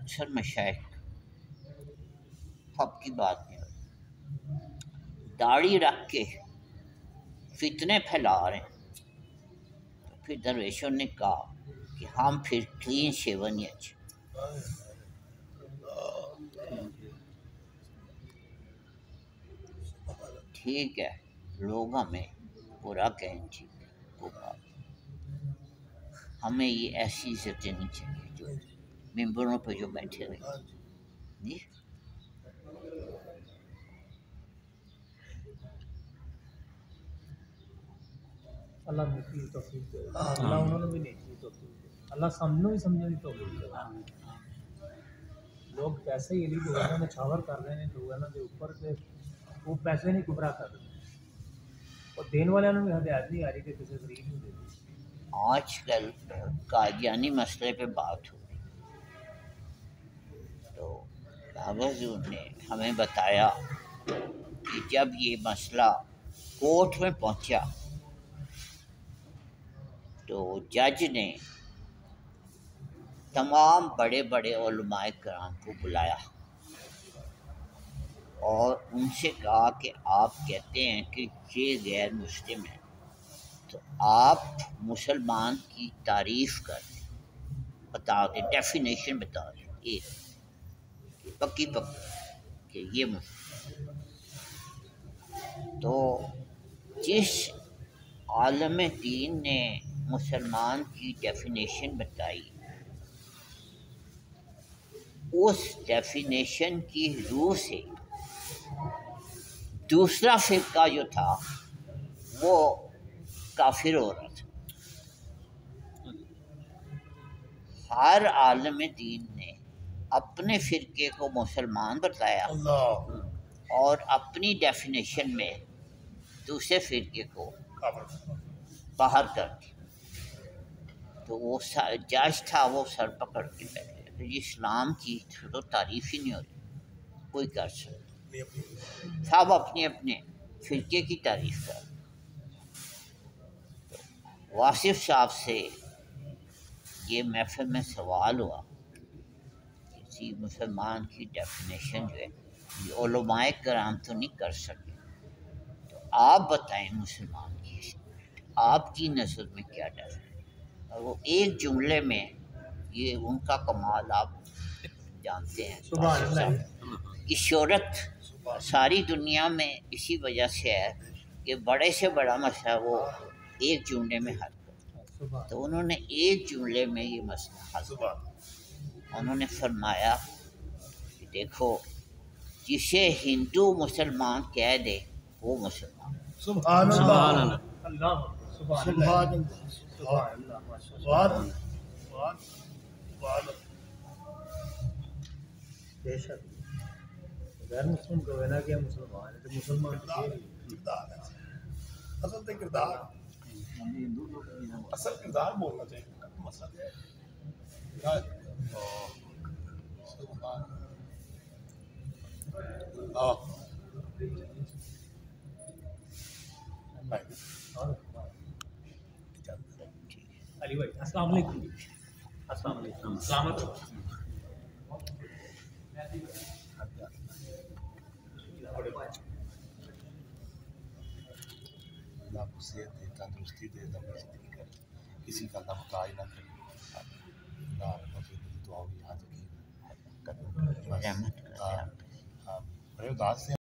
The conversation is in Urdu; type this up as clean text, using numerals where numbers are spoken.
اکثر مشائخ اب کی بات نہیں ہوتی، داڑھی رکھ کے فتنے پھیلا رہے ہیں، تو پھر درویشوں نے کہا کہ ہم پھر کلین شیون ہی اچھے۔ ٹھیک ہے، لوگ ہمیں برا کہیں ٹھیک ہے، وہ بات ہمیں یہ ایسی عزتیں نہیں چاہیے جو ممبروں پہ جو بیٹھے ہوئے جی۔ اللہ نیکی کی توفیق دے، اللہ انہوں نے بھی نیکی کی توفیق دے، اللہ سمجھنے بھی سمجھنے کی توفیق دے۔ لوگ پیسے ہی نہیں لوگوں نے چھاور کر رہے ہیں، لوگوں کے اوپر کے وہ پیسے نہیں گمراہ کر رہے، اور دین والوں نے بھی ہدایت نہیں آ رہی کہ کسی غریب نہیں دے دی۔ آج کل قادیانی مسئلے پہ بات ہو رہی، تو بابا حضور نے ہمیں بتایا کہ جب یہ مسئلہ کورٹ میں پہنچا تو جج نے تمام بڑے بڑے علماء کرام کو بلایا اور ان سے کہا کہ آپ کہتے ہیں کہ یہ غیر مسلم ہے، تو آپ مسلمان کی تعریف کر دیں، بتا دیں، ڈیفینیشن بتا دیں ایک پکی کہ یہ مسلم۔ تو جس عالم دین نے مسلمان کی ڈیفینیشن بتائی، اس ڈیفینیشن کی روح سے دوسرا فرقہ جو تھا وہ کافر ہو رہا تھا۔ ہر عالم دین نے اپنے فرقے کو مسلمان بتایا اور اپنی ڈیفینیشن میں دوسرے فرقے کو باہر کر دیا۔ تو وہ جج تھا، وہ سر پکڑ کے بیٹھ گیا کہ اسلام کی تو تعریف ہی نہیں ہوتی، کوئی کر سکتا، سب اپنے اپنے فرقے کی تعریف کر۔ واصف صاحب سے یہ محفل میں سوال ہوا، کسی مسلمان کی ڈیفینیشن جو ہے یہ علماء کرام تو نہیں کر سکے، تو آپ بتائیں مسلمان کی آپ کی نظر میں کیا ڈیفینیشن؟ اور وہ ایک جملے میں، یہ ان کا کمال آپ جانتے ہیں، کہ شہرت ساری دنیا میں اسی وجہ سے ہے کہ بڑے سے بڑا مسئلہ وہ ایک جملے میں حل کرتا، تو انہوں نے ایک جملے میں یہ مسئلہ حل کیا۔ انہوں نے فرمایا کہ دیکھو، جسے ہندو مسلمان کہہ دے وہ مسلمان۔ سبحان اللہ، اللہ سبحان اللہ، سبحان اللہ، بے شک غیر مسلم کو ہے نا کہ مسلمان ہے، تو مسلمان اصل کردار، اصل کردار بولنا چاہیے، مسئلہ ہے۔ علی بھائی السلام علیکم۔ السلام علیکم، سلامت رہو۔ اللہ کو صحت دے، تندرستی دے، زندگی کر، کسی کا اللہ محتاج نہ کرے، اللہ اپنی دعا یاد رکھیے۔ بڑے اداس سے